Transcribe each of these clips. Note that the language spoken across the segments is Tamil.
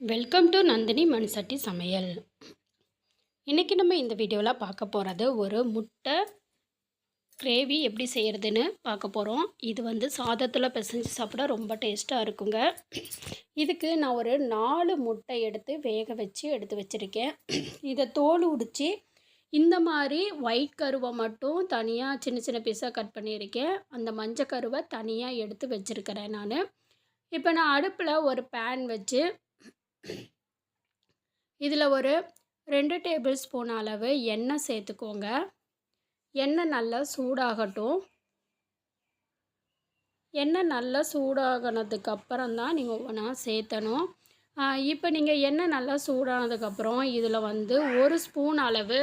வெல்கம் டு நந்தினி மண்சட்டி சமையல். இன்றைக்கி நம்ம இந்த வீடியோவில் பார்க்க போகிறது ஒரு முட்டை கிரேவி எப்படி செய்கிறதுன்னு பார்க்க போகிறோம். இது வந்து சாதத்தில் பிசைஞ்சு சாப்பிட ரொம்ப டேஸ்ட்டாக இருக்குங்க. இதுக்கு நான் ஒரு 4 முட்டை எடுத்து வேக வச்சு எடுத்து வச்சுருக்கேன். இதை தோல் உரித்து இந்த மாதிரி ஒயிட் கருவை மட்டும் தனியாக சின்ன சின்ன பீஸாக கட் பண்ணியிருக்கேன். அந்த மஞ்சள் கருவை தனியாக எடுத்து வச்சுருக்கிறேன் நான். இப்போ நான் அடுப்பில் ஒரு பேன் வச்சு இதில் ஒரு 2 டேபிள் ஸ்பூன் அளவு எண்ணெய் சேர்த்துக்கோங்க. எண்ணெய் நல்லா சூடாகட்டும். எண்ணெய் நல்லா சூடாகினதுக்கு அப்புறம் தான் நீங்கள் ஒவ்வொன்றா சேர்த்தணும். இப்போ நீங்கள் எண்ணெய் நல்லா சூடானதுக்கப்புறம் இதில் வந்து 1 ஸ்பூன் அளவு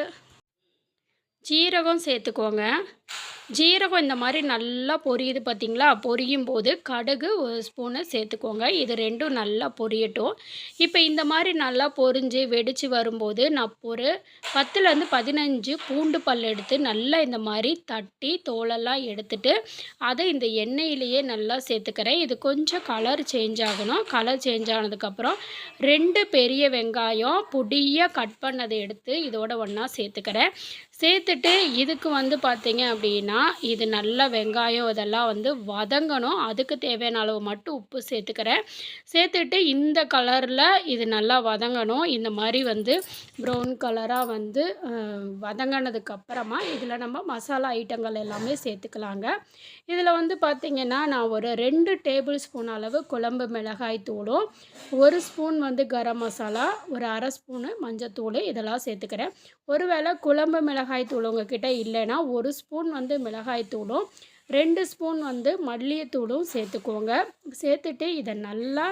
ஜீரகம் சேர்த்துக்கோங்க. ஜீரகம் இந்த மாதிரி நல்லா பொரியுது பார்த்திங்களா? பொரியும் போது கடுகு 1 ஸ்பூனை சேர்த்துக்கோங்க. இது ரெண்டும் நல்லா பொரியட்டும். இப்போ இந்த மாதிரி நல்லா பொரிஞ்சு வெடித்து வரும்போது நான் ஒரு 10லேருந்து 15 பூண்டு பல் எடுத்து நல்லா இந்த மாதிரி தட்டி தோலெல்லாம் எடுத்துட்டு அதை இந்த எண்ணெயிலேயே நல்லா சேர்த்துக்கிறேன். இது கொஞ்சம் கலர் சேஞ்ச் ஆகணும். கலர் சேஞ்ச் ஆனதுக்கப்புறம் 2 பெரிய வெங்காயம் பொடியாக கட் பண்ணதை எடுத்து இதோட ஒன்றா சேர்த்துக்கிறேன். சேர்த்துட்டு இதுக்கு வந்து பார்த்திங்க அப்படின்னா இது நல்லா வெங்காயம் இதெல்லாம் வந்து வதங்கணும். அதுக்கு தேவையான அளவு மட்டும் உப்பு சேர்த்துக்கிறேன். சேர்த்துட்டு இந்த கலரில் இது நல்லா வதங்கணும். இந்த மாதிரி வந்து ப்ரௌன் கலராக வந்து வதங்கினதுக்கப்புறமா இதில் நம்ம மசாலா ஐட்டங்கள் எல்லாமே சேர்த்துக்கலாங்க. இதில் வந்து பார்த்திங்கன்னா நான் ஒரு 2 டேபிள் ஸ்பூன் அளவு குழம்பு மிளகாய் தூளும் 1 ஸ்பூன் வந்து கரம் மசாலா, ஒரு 1/2 ஸ்பூனு மஞ்சத்தூள் இதெல்லாம் சேர்த்துக்கிறேன். ஒருவேளை குழம்பு மிளகாய் தூள் உங்ககிட்ட இல்லைன்னா 1 ஸ்பூன் வந்து மிளகாய் தூளும் 2 ஸ்பூன் வந்து மல்லித்தூளும் சேர்த்துக்கோங்க. சேர்த்துட்டு இதை நல்லா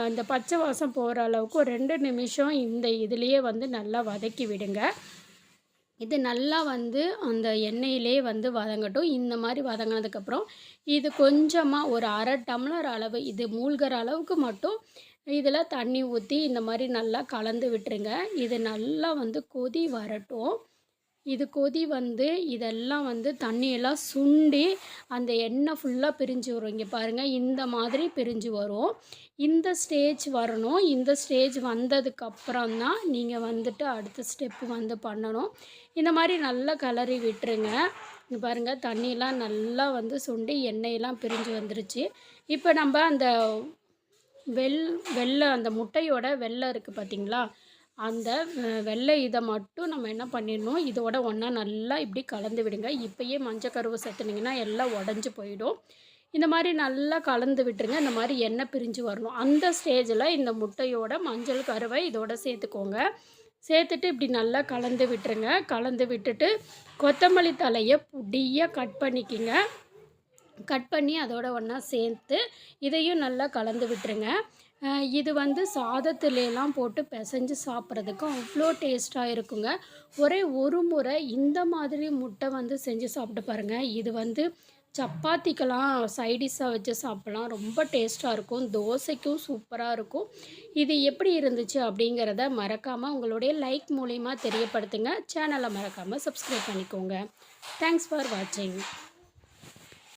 இந்த பச்சை வாசம் போகிற அளவுக்கு ஒரு 2 நிமிஷம் இந்த இதுலேயே வந்து நல்லா வதக்கி விடுங்க. இது நல்லா வந்து அந்த எண்ணெயிலே வந்து வதங்கட்டும். இந்த மாதிரி வதங்கினதுக்கப்புறம் இது கொஞ்சமாக ஒரு 1/2 டம்ளர் அளவு இது மூழ்கிற அளவுக்கு மட்டும் இதில் தண்ணி ஊற்றி இந்த மாதிரி நல்லா கலந்து விட்டுருங்க. இது நல்லா வந்து கொதி வரட்டும். இது கொதி வந்து இதெல்லாம் வந்து தண்ணியெல்லாம் சுண்டி அந்த எண்ணெய் ஃபுல்லாக பிரிஞ்சு வரும். இங்கே பாருங்கள், இந்த மாதிரி பிரிஞ்சு வரும். இந்த ஸ்டேஜ் வரணும். இந்த ஸ்டேஜ் வந்ததுக்கப்புறம் தான் நீங்கள் வந்துட்டு அடுத்த ஸ்டெப்பு வந்து பண்ணணும். இந்த மாதிரி நல்லா கிளறி விட்டுருங்க. இங்கே பாருங்கள், தண்ணியெலாம் நல்லா வந்து சுண்டி எண்ணெயெல்லாம் பிரிஞ்சு வந்துருச்சு. இப்போ நம்ம அந்த வெள்ளை அந்த முட்டையோட வெள்ளை இருக்குது பார்த்திங்களா? அந்த வெள்ளை இதை மட்டும் நம்ம என்ன பண்ணிடணும், இதோட ஒன்றா நல்லா இப்படி கலந்து விடுங்க. இப்போயே மஞ்சள் கருவை சேர்த்துனிங்கன்னா எல்லாம் உடஞ்சி போயிடும். இந்த மாதிரி நல்லா கலந்து விட்டுருங்க. இந்த மாதிரி எண்ணெய் பிரிஞ்சு வரணும். அந்த ஸ்டேஜில் இந்த முட்டையோட மஞ்சள் கருவை இதோட சேர்த்துக்கோங்க. சேர்த்துட்டு இப்படி நல்லா கலந்து விட்டுருங்க. கலந்து விட்டுட்டு கொத்தமல்லி தலையை பொடியாக கட் பண்ணிக்கிங்க. கட் பண்ணி அதோட ஒன்றா சேர்த்து இதையும் நல்லா கலந்து விட்டுருங்க. இது வந்து சாதத்துலலாம் போட்டு பிசைஞ்சு சாப்பிட்றதுக்கு அவ்வளோ டேஸ்ட்டாக இருக்குங்க. ஒரே ஒரு முறை இந்த மாதிரி முட்டை வந்து செஞ்சு சாப்பிட்டு பாருங்கள். இது வந்து சப்பாத்திக்கெல்லாம் சைடிஷ்ஷாக வச்சு சாப்பிட்லாம். ரொம்ப டேஸ்ட்டாக இருக்கும். தோசைக்கும் சூப்பராக இருக்கும். இது எப்படி இருந்துச்சு அப்படிங்கிறத மறக்காமல் உங்களுடைய லைக் மூலிமா தெரியப்படுத்துங்க. சேனலை மறக்காமல் சப்ஸ்கிரைப் பண்ணிக்கோங்க. தேங்க்ஸ் ஃபார் வாட்சிங்.